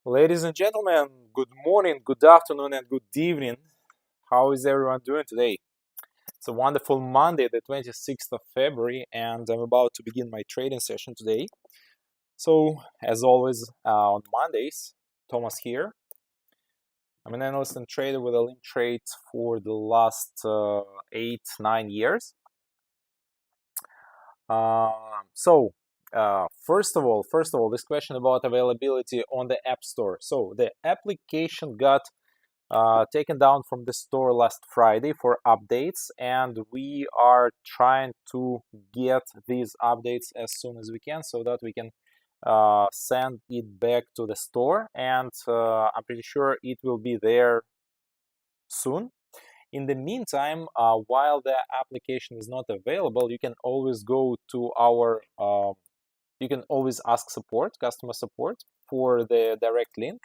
Ladies and gentlemen, good morning, good afternoon, and good evening. How is everyone doing today? It's a wonderful Monday, the 26th of February, and I'm about to begin my trading session today. So, as always, on Mondays, Thomas here. I'm an analyst and trader with OLYMP TRADE for the last 8-9 years. First of all, this question about availability on the App Store. So the application got taken down from the store last Friday for updates, and we are trying to get these updates as soon as we can so that we can send it back to the store, and I'm pretty sure it will be there soon. In the meantime, while the application is not available, you can always go to our you can always ask customer support, for the direct link.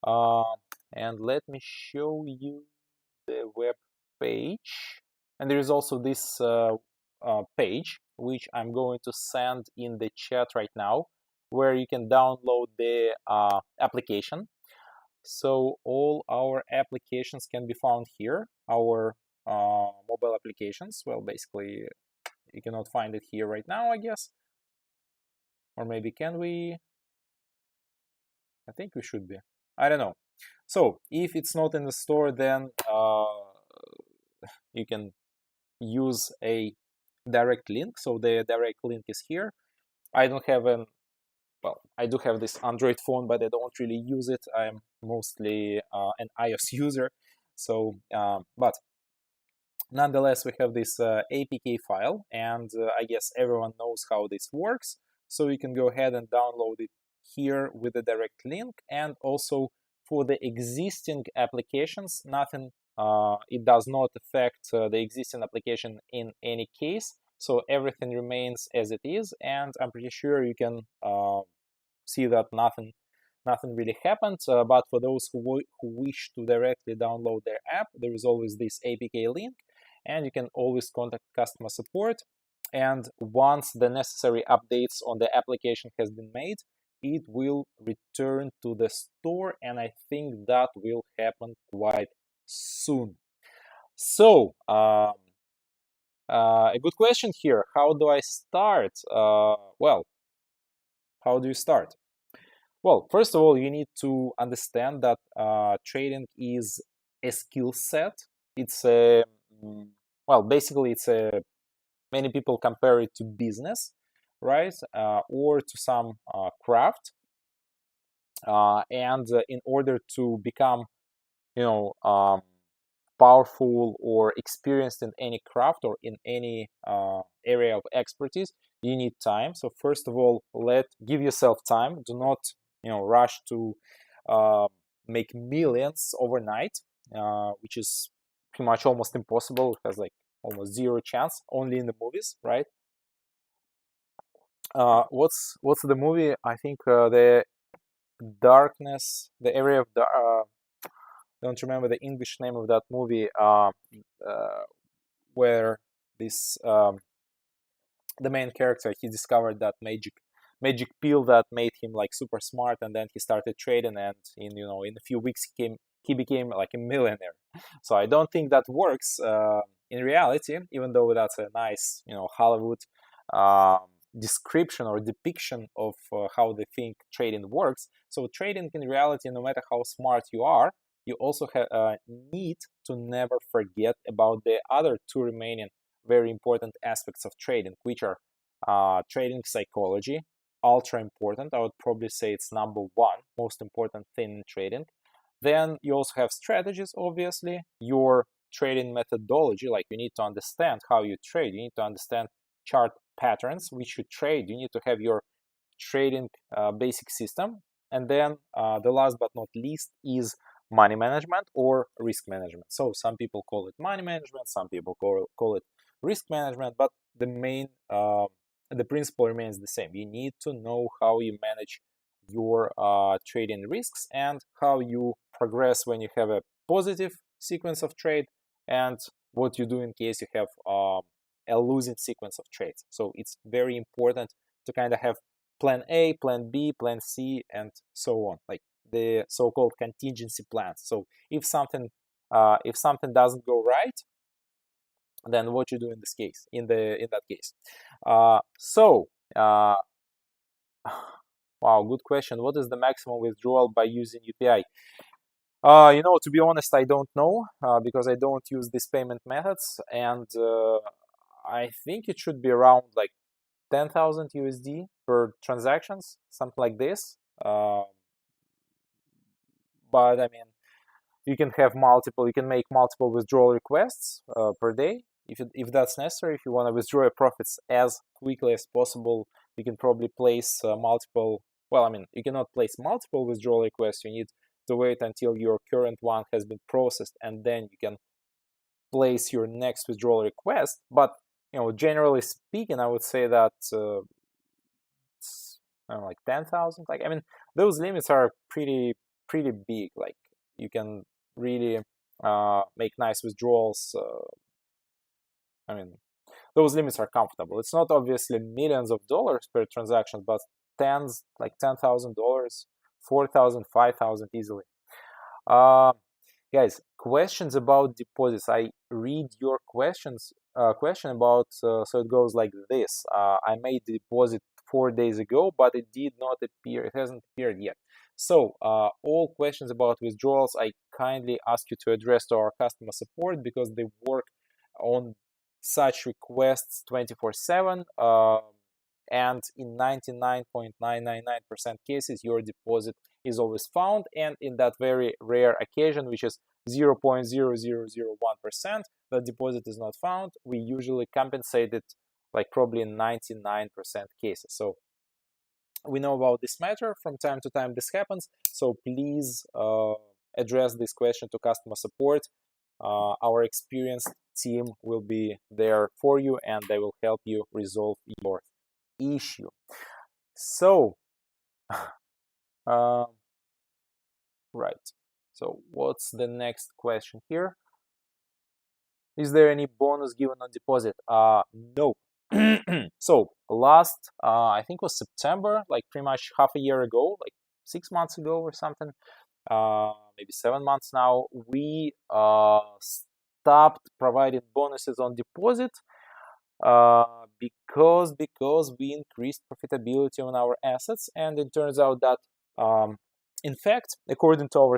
And let me show you the web page. And there is also this page, which I'm going to send in the chat right now, where you can download the application. So all our applications can be found here, our mobile applications. Well, basically, you cannot find it here right now, I guess. Or maybe can we? I think we should be. I don't know. So if it's not in the store, then you can use a direct link. So the direct link is here. I don't have I do have this Android phone, but I don't really use it. I'm mostly an iOS user. So, but nonetheless, we have this APK file, and I guess everyone knows how this works. So you can go ahead and download it here with the direct link. And also for the existing applications, nothing, it does not affect the existing application in any case. So everything remains as it is, and I'm pretty sure you can see that nothing really happened. But for those who wish to directly download their app, there is always this APK link, and you can always contact customer support. And once the necessary updates on the application has been made, it will return to the store, and I think that will happen quite soon. So, a good question here. How do I start? Well, how do you start? Well, first of all, you need to understand that trading is a skill set. It's a well, basically, it's a many people compare it to business, right, or to some craft. And in order to become, powerful or experienced in any craft or in any area of expertise, you need time. So first of all, give yourself time. Do not rush to make millions overnight, which is pretty much almost impossible. It has like almost zero chance, only in the movies, right? What's the movie? I think the darkness, the area of the don't remember the English name of that movie, where this the main character, he discovered that magic pill that made him like super smart, and then he started trading, and in a few weeks he became like a millionaire. So I don't think that works in reality, even though that's a nice Hollywood description or depiction of how they think trading works. So trading in reality, no matter how smart you are, you also need to never forget about the other two remaining very important aspects of trading, which are trading psychology, ultra important. I would probably say it's number one most important thing in trading. Then you also have strategies, obviously, your trading methodology. Like, you need to understand how you trade. You need to understand chart patterns which you trade. You need to have your trading basic system. And then the last but not least is money management or risk management. So some people call it money management, some people call it risk management, but the principle remains the same. You need to know how you manage your trading risks and how you progress when you have a positive sequence of trade, and what you do in case you have a losing sequence of trades. So it's very important to kind of have plan A, plan B, plan C, and so on, like the so-called contingency plans. So if something doesn't go right, then what you do in this case, in that case. Wow, good question. What is the maximum withdrawal by using UPI? To be honest, I don't know because I don't use these payment methods, and I think it should be around like 10,000 USD per transactions, something like this. But I mean, you can make multiple withdrawal requests per day if that's necessary. If you want to withdraw your profits as quickly as possible, you can probably place multiple. Well, I mean, you cannot place multiple withdrawal requests. You need to wait until your current one has been processed, and then you can place your next withdrawal request. But generally speaking, I would say that it's like 10,000. Like, I mean, those limits are pretty big. Like, you can really make nice withdrawals. I mean, those limits are comfortable. It's not obviously millions of dollars per transaction, but like $10,000, 4,000, 5,000 easily. Guys, questions about deposits. I read your question about, so it goes like this. I made the deposit 4 days ago, but it did not appear. It hasn't appeared yet. So all questions about withdrawals, I kindly ask you to address to our customer support, because they work on such requests 24/7. And in 99.999% cases, your deposit is always found. And in that very rare occasion, which is 0.0001%, the deposit is not found, we usually compensate it like probably in 99% cases. So we know about this matter. From time to time this happens. So please address this question to customer support. Our experienced team will be there for you, and they will help you resolve your issue. So right, so what's the next question here? Is there any bonus given on deposit? No. So last I think was September, like pretty much half a year ago, like 6 months ago or something, maybe 7 months now, we stopped providing bonuses on deposit because we increased profitability on our assets. And it turns out that in fact, according to our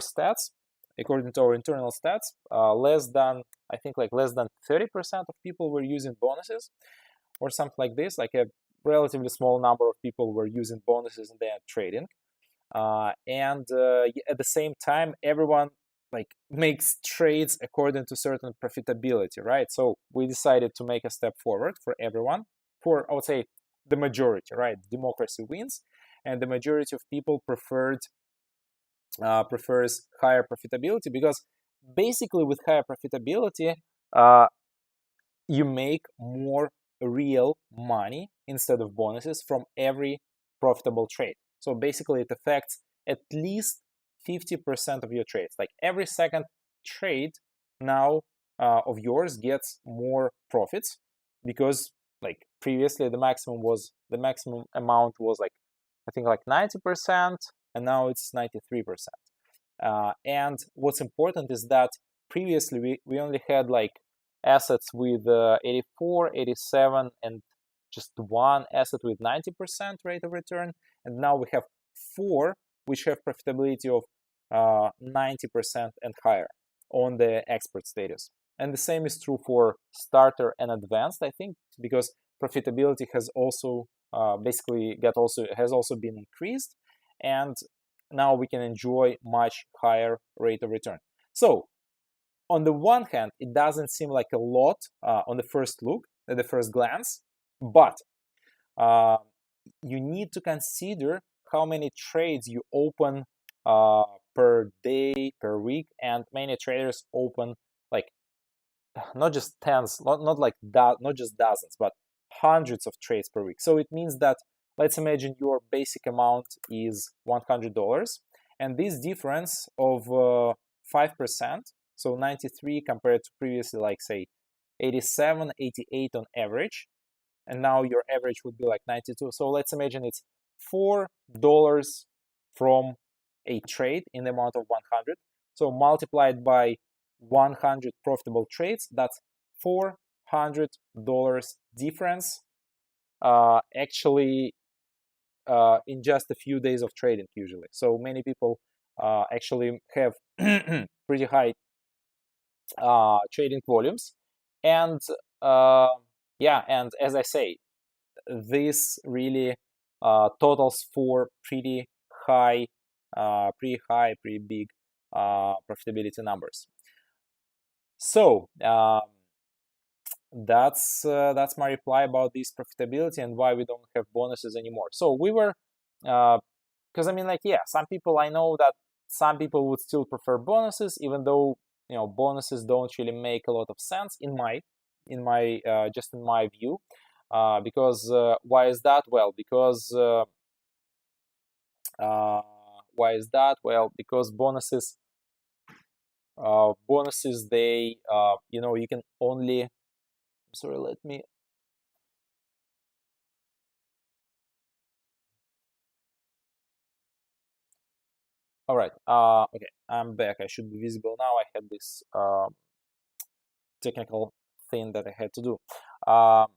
internal stats, less than 30% of people were using bonuses or something like this. Like a relatively small number of people were using bonuses in their trading. And at the same time, everyone like makes trades according to certain profitability, right? So we decided to make a step forward for everyone, for, I would say, the majority, right? Democracy wins, and the majority of people prefers higher profitability, because basically with higher profitability, you make more real money instead of bonuses from every profitable trade. So basically it affects at least 50% of your trades. Like every second trade now of yours gets more profits, because like previously the maximum amount was like, I think like 90%, and now it's 93%. And what's important is that previously we only had like assets with 84, 87, and just one asset with 90% rate of return. And now we have 4 which have profitability of 90% and higher on the expert status. And the same is true for starter and advanced, I think, because profitability has also has also been increased, and now we can enjoy much higher rate of return. So on the one hand, it doesn't seem like a lot on the first look, at the first glance, but you need to consider how many trades you open per day, per week, and many traders open like not just tens, not just dozens, but hundreds of trades per week. So it means that, let's imagine your basic amount is $100, and this difference of 5%, so 93 compared to previously, like say 87, 88 on average, and now your average would be like 92. So let's imagine it's $4 from a trade in the amount of 100. So multiplied by 100 profitable trades, that's $400 difference actually in just a few days of trading usually. So many people actually have pretty high trading volumes, and yeah, and as I say, this really totals for pretty high, pretty big profitability numbers. So that's my reply about this profitability and why we don't have bonuses anymore. So we were, because I mean, like, yeah, some people, I know that some people would still prefer bonuses, even though, you know, bonuses don't really make a lot of sense in my just in my view. Because why is that? Well, because why is that? Well, because bonuses they you know, you can only, sorry, let me, all right, okay, I'm back. I should be visible now. I had this technical thing that I had to do. How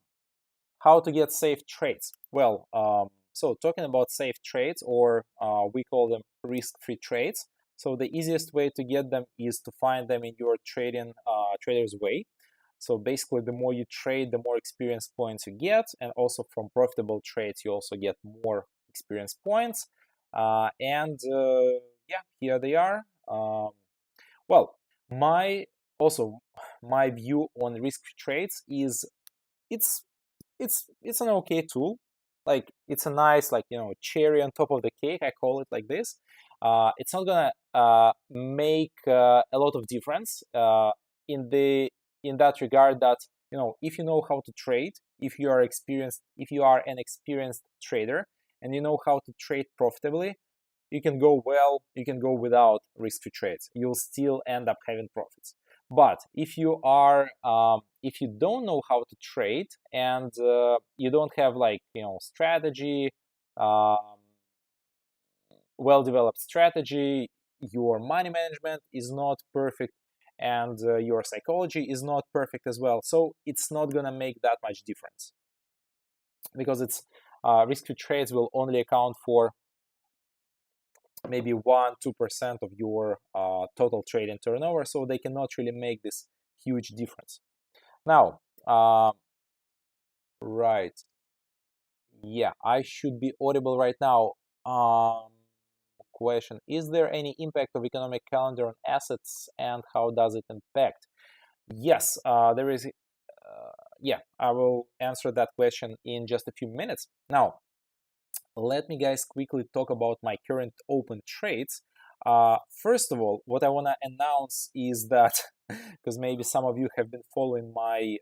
to get safe trades? Well, so talking about safe trades, or we call them risk-free trades. So the easiest way to get them is to find them in your trader's way. So basically, the more you trade, the more experience points you get, and also from profitable trades, you also get more experience points. And yeah, here they are. Well, my my view on risk trades is it's it's an okay tool. Like, it's a nice, like, you know, cherry on top of the cake. I call it like this. It's not gonna make a lot of difference in that regard. That, you know, if you know how to trade, if you are an experienced trader, and you know how to trade profitably, you can go without risk-free trades. You'll still end up having profits. But if you don't know how to trade, and you don't have, like, you know, strategy, well-developed strategy, your money management is not perfect, and your psychology is not perfect as well, so it's not gonna make that much difference, because it's risk-free trades will only account for maybe 1-2% of your total trading turnover, so they cannot really make this huge difference. Now, right, yeah, I should be audible right now. Question: is there any impact of economic calendar on assets, and how does it impact? Yes, there is. Yeah, I will answer that question in just a few minutes. Now, let me, guys, quickly talk about my current open trades. First of all, what I want to announce is that, because maybe some of you have been following my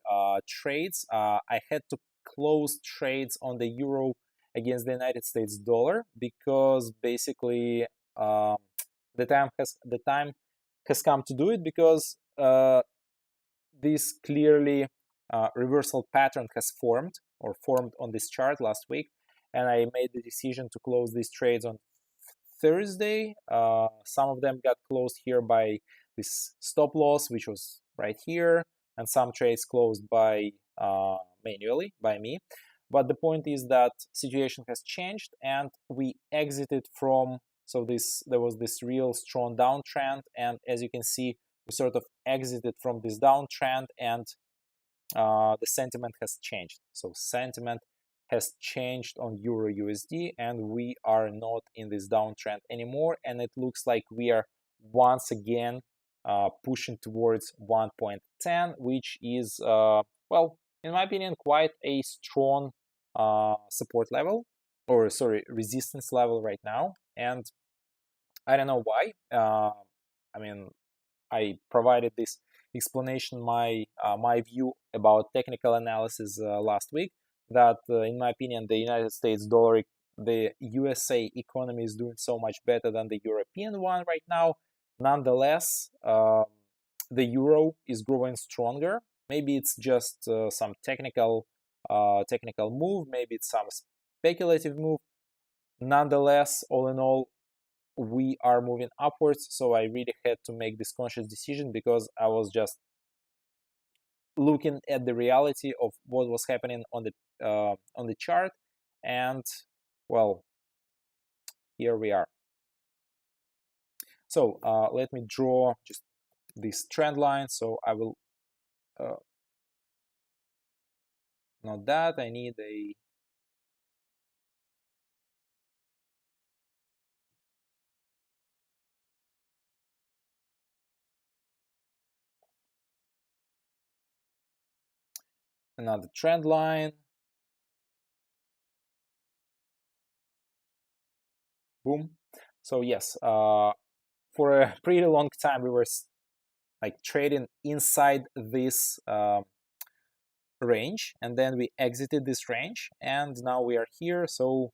trades, I had to close trades on the euro against the United States dollar, because basically the time has come to do it, because this clearly reversal pattern has formed on this chart last week, and I made the decision to close these trades on Thursday. Some of them got closed here by this stop loss, which was right here, and some trades closed by manually by me. But the point is that situation has changed, and we exited from. So there was this real strong downtrend, and as you can see, we sort of exited from this downtrend, and the sentiment has changed. So sentiment has changed on Euro USD, and we are not in this downtrend anymore, and it looks like we are once again pushing towards 1.10, which is well, in my opinion, quite a strong support level, or sorry, resistance level right now. And I don't know why. I mean, I provided this explanation, my view about technical analysis last week, that in my opinion, the United States dollar, the USA economy is doing so much better than the European one right now. Nonetheless, the euro is growing stronger. Maybe it's just some technical move, maybe it's some speculative move. nonetheless, all in all, we are moving upwards. So I really had to make this conscious decision because I was just looking at the reality of what was happening on the chart, and well, here we are. So let me draw just this trend line. So I will not that, I need another trend line. Boom. So yes, for a pretty long time we were like trading inside this range, and then we exited this range, and now we are here. So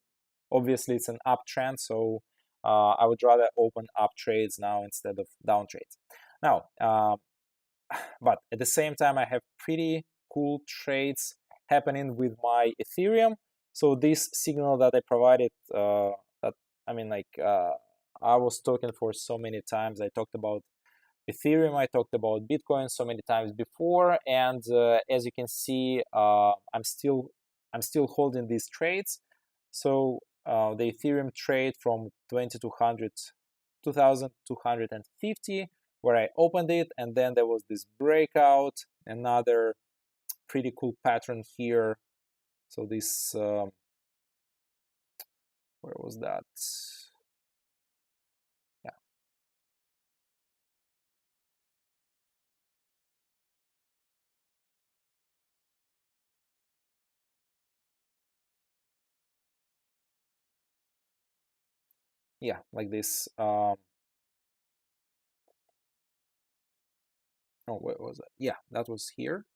obviously it's an uptrend, so I would rather open up trades now instead of down trades. Now, but at the same time, I have pretty cool trades happening with my Ethereum. So this signal that I provided, that I mean, like I was talking for so many times. I talked about Ethereum, I talked about Bitcoin so many times before, and as you can see, I'm still holding these trades. So the Ethereum trade from 2200, 2250, where I opened it, and then there was this breakout, another pretty cool pattern here. So this, where was that? Yeah, yeah, like this. Oh, where was it? Yeah, that was here.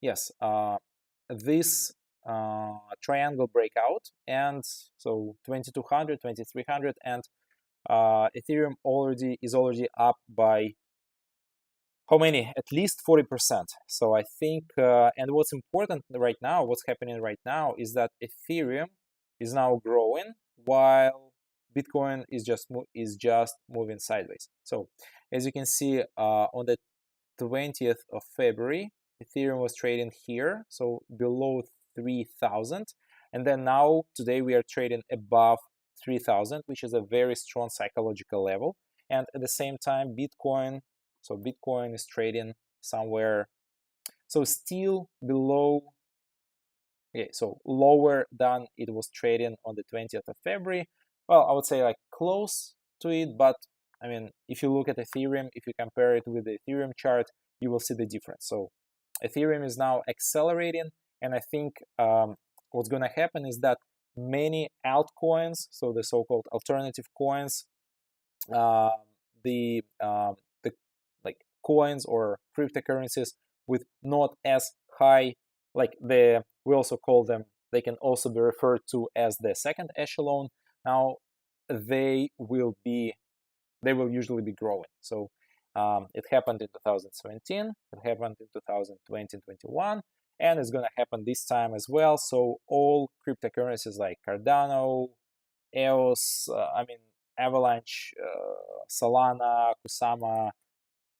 Yes, this triangle breakout, and so 2200, 2300, and Ethereum is already up by how many? At least 40%. So I think, and what's important right now, what's happening right now, is that Ethereum is now growing while Bitcoin is just moving sideways. So as you can see, on the 20th of February, Ethereum was trading here, so below 3,000. And then now, today, we are trading above 3,000, which is a very strong psychological level. And at the same time, Bitcoin is trading somewhere, so still below, okay, so lower than it was trading on the 20th of February. Well, I would say like close to it, but I mean, if you look at Ethereum, if you compare it with the Ethereum chart, you will see the difference. So Ethereum is now accelerating, and I think what's going to happen is that many altcoins, so the so-called alternative coins, uh, the like coins or cryptocurrencies with not as high, like we also call them, they can also be referred to as the second echelon. Now they will usually be growing. So it happened in 2017, it happened in 2020 and 21, and it's going to happen this time as well. So all cryptocurrencies like Cardano, EOS, I mean, Avalanche, Solana, Kusama,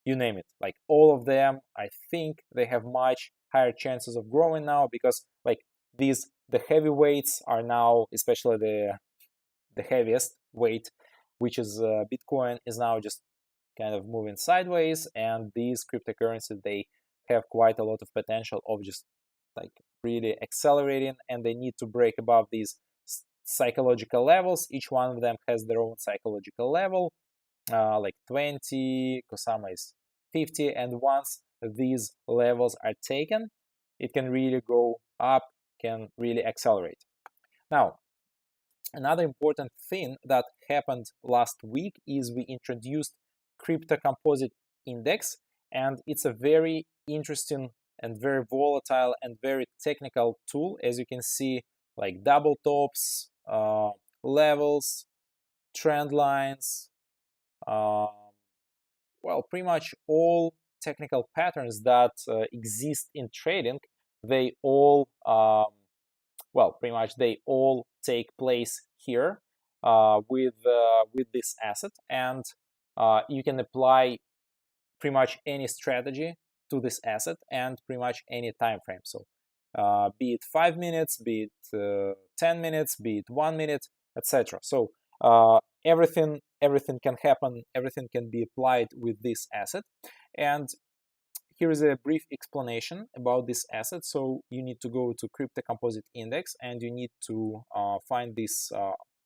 you name it. Like all of them, I think they have much higher chances of growing now because like the heavyweights are now, especially the heaviest weight, which is Bitcoin, is now just kind of moving sideways, and these cryptocurrencies, they have quite a lot of potential of just like really accelerating, and they need to break above these psychological levels. Each one of them has their own psychological level, like 20, Kusama is 50, and once these levels are taken, it can really go up, can really accelerate. Now, another important thing that happened last week is we introduced crypto composite index, and it's a very interesting and very volatile and very technical tool. As you can see, like double tops, levels, trend lines, well, pretty much all technical patterns that exist in trading, they all well, pretty much they all take place here with this asset, and you can apply pretty much any strategy to this asset and pretty much any time frame. So be it 5 minutes, be it 10 minutes, be it 1 minute, etc. So everything can happen, everything can be applied with this asset. And here is a brief explanation about this asset. So you need to go to Crypto Composite Index and you need to find this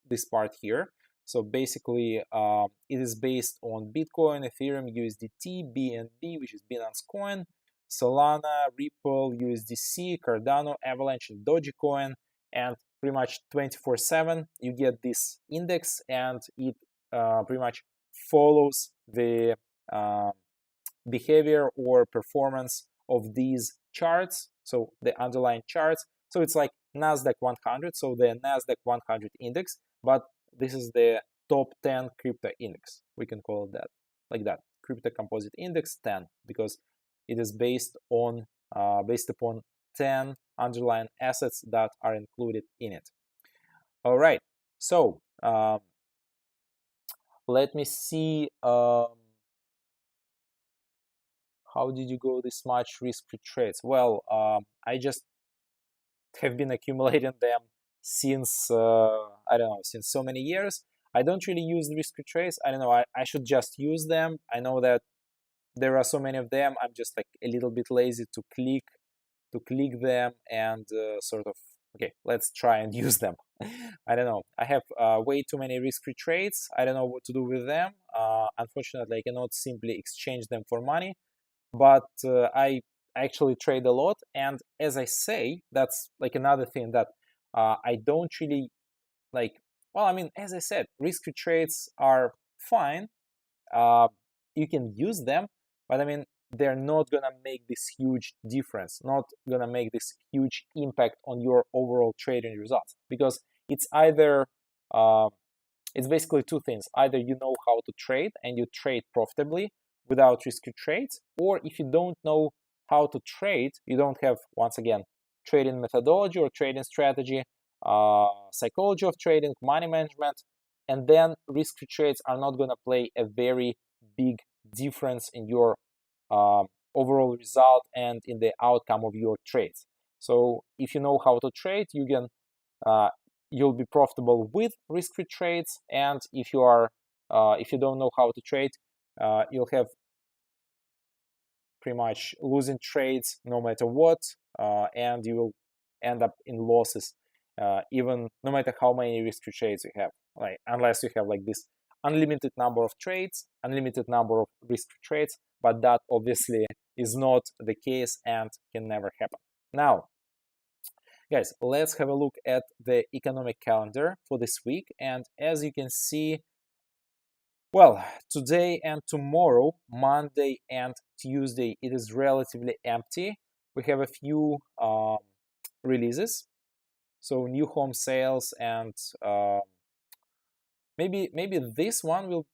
this part here. So basically, it is based on Bitcoin, Ethereum, USDT, BNB, which is Binance Coin, Solana, Ripple, USDC, Cardano, Avalanche, and Dogecoin, and pretty much 24/7 you get this index, and it pretty much follows the behavior or performance of these charts, so the underlying charts. So it's like Nasdaq 100, so the Nasdaq 100 index, but this is the top 10 crypto index. We can call it that, like that, Crypto Composite Index 10, because it is based on based upon 10 underlying assets that are included in it. All right, so let me see. How did you go this much risk-free trades? Well, I just have been accumulating them since I don't know, since so many years. I don't really use risk-free trades. I don't know. I should just use them. I know that there are so many of them. I'm just like a little bit lazy to click them and sort of, okay, let's try and use them. I don't know. I have way too many risk-free trades. I don't know what to do with them. Unfortunately, I cannot simply exchange them for money. But I actually trade a lot, and as I say, that's like another thing that I don't really like. Well, I mean, as I said, risk-free trades are fine. You can use them, but I mean, they're not gonna make this huge difference, not gonna make this huge impact on your overall trading results, because it's either it's basically two things: either you know how to trade and you trade profitably without risky trades, or if you don't know how to trade, you don't have, once again, trading methodology or trading strategy, psychology of trading, money management, and then risky trades are not going to play a very big difference in your overall result and in the outcome of your trades. So if you know how to trade, you can you'll be profitable with risk-free trades, and if you don't know how to trade, you'll have pretty much losing trades no matter what, and you will end up in losses, even no matter how many risky trades you have, like unless you have like this unlimited number of trades, unlimited number of risky trades, but that obviously is not the case and can never happen. Now, guys, let's have a look at the economic calendar for this week, and as you can see, well, today and tomorrow, Monday and Tuesday, it is relatively empty. We have a few releases, so new home sales, and maybe this one will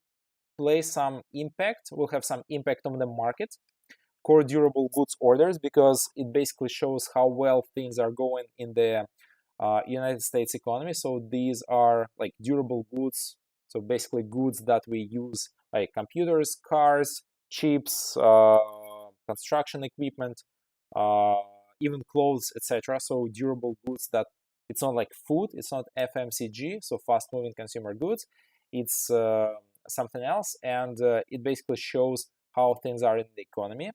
play some impact. Will have some impact on the market. Core durable goods orders, because it basically shows how well things are going in the United States economy. So these are like durable goods. So basically goods that we use, like computers, cars, chips, construction equipment, even clothes, etc. So durable goods that it's not like food, it's not FMCG, so fast moving consumer goods. It's something else, and it basically shows how things are in the economy.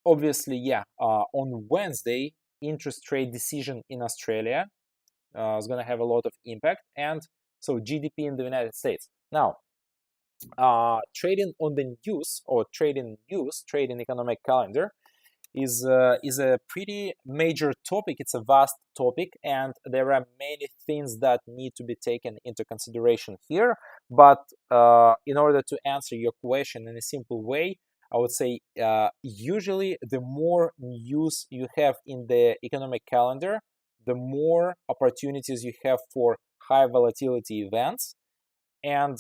Obviously, yeah, on Wednesday, interest rate decision in Australia is going to have a lot of impact, and so GDP in the United States. Now, trading on the news or trading economic calendar is a pretty major topic. It's a vast topic, and there are many things that need to be taken into consideration here. But in order to answer your question in a simple way, I would say usually the more news you have in the economic calendar, the more opportunities you have for high volatility events. And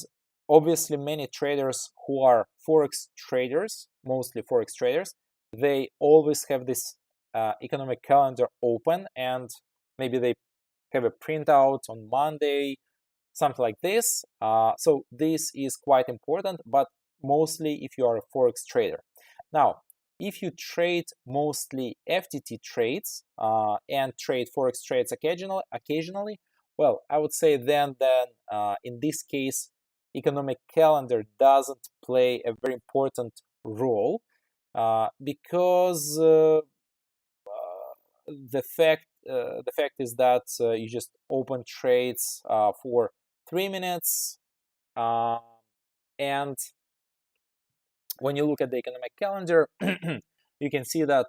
obviously many traders who are forex traders, mostly forex traders, they always have this economic calendar open, and maybe they have a printout on Monday, something like this. So this is quite important, but mostly if you are a forex trader. Now, if you trade mostly FTT trades and trade forex trades occasionally, well, I would say then in this case, economic calendar doesn't play a very important role because the fact is that you just open trades for 3 minutes, and when you look at the economic calendar, you can see that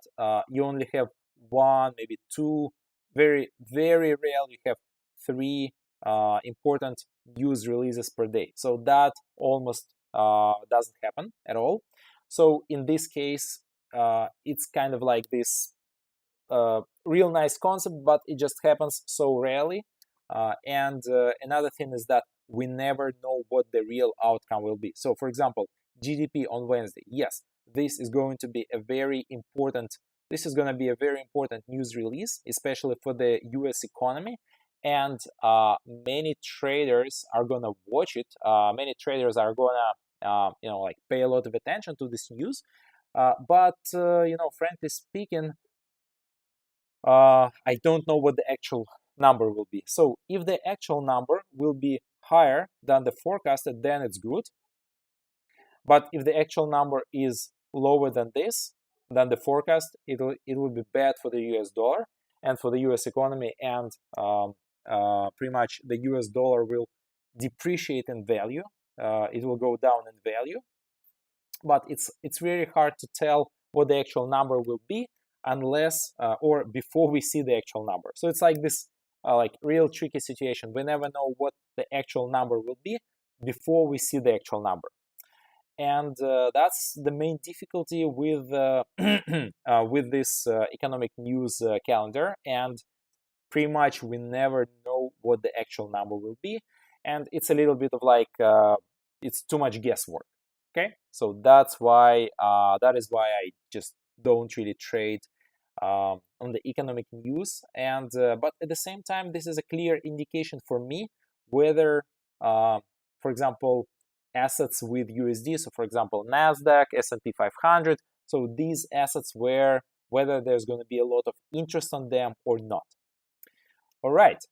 you only have one, maybe two, very rare you have three important news releases per day. So that almost doesn't happen at all. So in this case, it's kind of like this real nice concept, but it just happens so rarely. And another thing is that we never know what the real outcome will be. So for example, GDP on Wednesday, yes, this is going to be a very important news release, especially for the US economy. And many traders are gonna watch it. Many traders are gonna like pay a lot of attention to this news. But frankly speaking, I don't know what the actual number will be. So if the actual number will be higher than the forecasted, then it's good. But if the actual number is lower than this, than the forecast, it will be bad for the US dollar and for the US economy, and pretty much the US dollar will depreciate in value. It will go down in value. But it's very hard to tell what the actual number will be unless or before we see the actual number. So it's like this like real tricky situation. We never know what the actual number will be before we see the actual number. And that's the main difficulty with with this economic news calendar. And pretty much we never know what the actual number will be, and it's a little bit of like it's too much guesswork. Okay, so that is why I just don't really trade on the economic news. And but at the same time, this is a clear indication for me whether, for example, assets with USD, so for example Nasdaq, S&P 500, so these assets whether there's going to be a lot of interest on them or not. All right,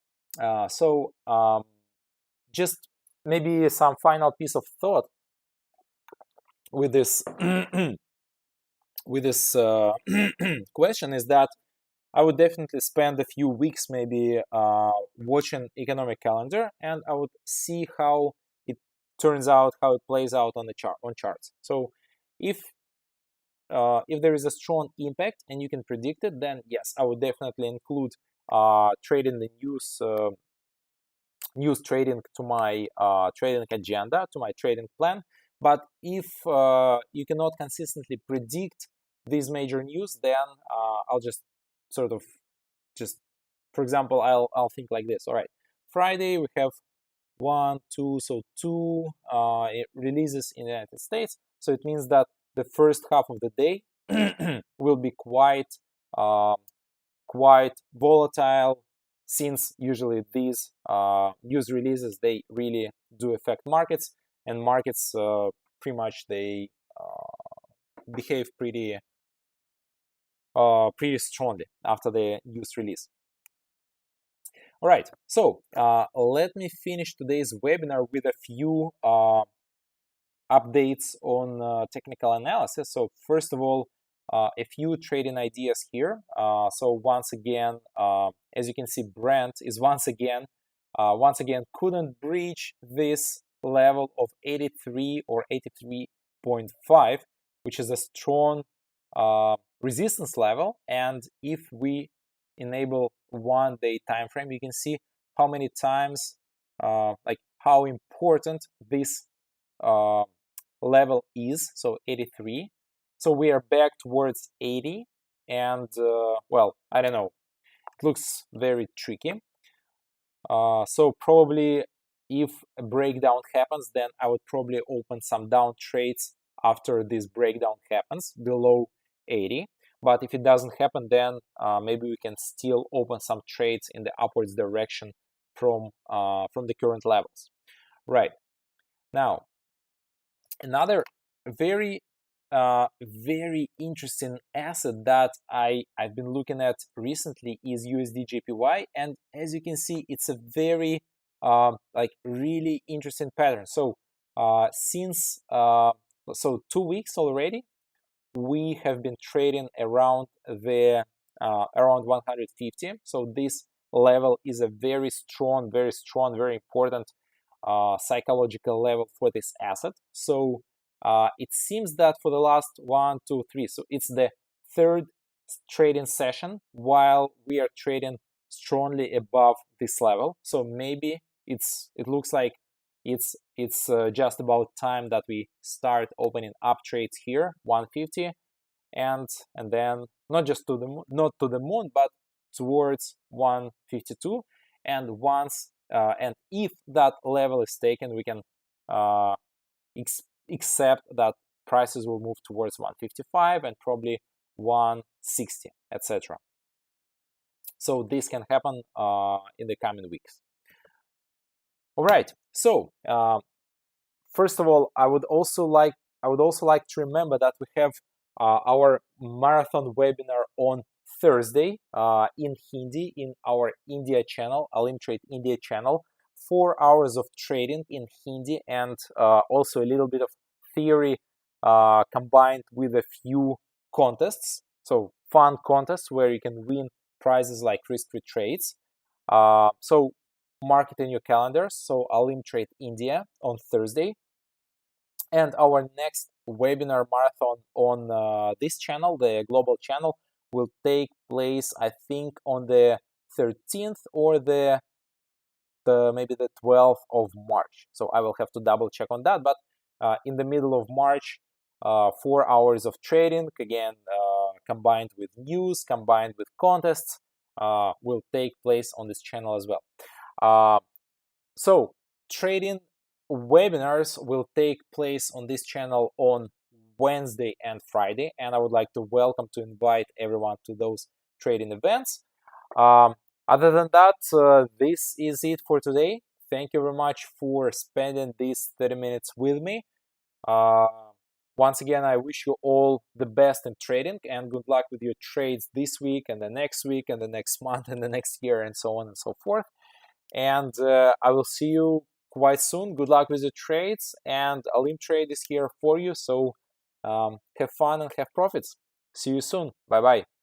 so just maybe some final piece of thought with this with this question is that I would definitely spend a few weeks maybe watching economic calendar, and I would see how it turns out, how it plays out on the charts. So if there is a strong impact and you can predict it, then yes, I would definitely include trading the news trading to my trading agenda, to my trading plan. But if you cannot consistently predict these major news, then I'll just sort of for example, I'll think like this. All right, Friday we have two releases in the United States. So it means that the first half of the day will be quite volatile, since usually these news releases, they really do affect markets, and markets pretty much they behave pretty strongly after the news release. All right, so let me finish today's webinar with a few updates on technical analysis. So first of all, a few trading ideas here. So once again, as you can see, Brent is once again couldn't breach this level of 83 or 83.5, which is a strong resistance level. And if we enable 1 day time frame, you can see how many times like how important this level is. So 83. So we are back towards 80, and well, I don't know, it looks very tricky. So probably if a breakdown happens, then I would probably open some down trades after this breakdown happens below 80. But if it doesn't happen, then maybe we can still open some trades in the upwards direction from the current levels. Right. Now, another very very interesting asset that I've been looking at recently is USD JPY, and as you can see, it's a very like really interesting pattern. So since 2 weeks already, we have been trading around the around 150. So this level is a very strong, very important psychological level for this asset. So it seems that for the last 1, 2, 3, so it's the third trading session while we are trading strongly above this level. So maybe it looks like it's just about time that we start opening up trades here, 150, and then not just to the moon, but towards 152. And once and if that level is taken, we can accept that prices will move towards 155 and probably 160, etc. So this can happen in the coming weeks. All right. So first of all, I would also like to remember that we have our marathon webinar on Thursday in Hindi in our India channel, OLYMP TRADE India channel. 4 hours of trading in Hindi and also a little bit of theory combined with a few contests. So fun contests where you can win prizes like risk-free trades. So mark it in your calendars. So OLYMP TRADE India on Thursday. And our next webinar marathon on this channel, the global channel, will take place, I think, on the 13th or maybe the 12th of March. So I will have to double check on that. But in the middle of March, 4 hours of trading, again, combined with news, combined with contests, will take place on this channel as well. So trading webinars will take place on this channel on Wednesday and Friday, and I would like to invite everyone to those trading events. Other than that, this is it for today. Thank you very much for spending these 30 minutes with me. Once again, I wish you all the best in trading and good luck with your trades this week and the next week and the next month and the next year and so on and so forth. And I will see you quite soon. Good luck with your trades, and OLYMP TRADE is here for you. So have fun and have profits. See you soon. Bye bye.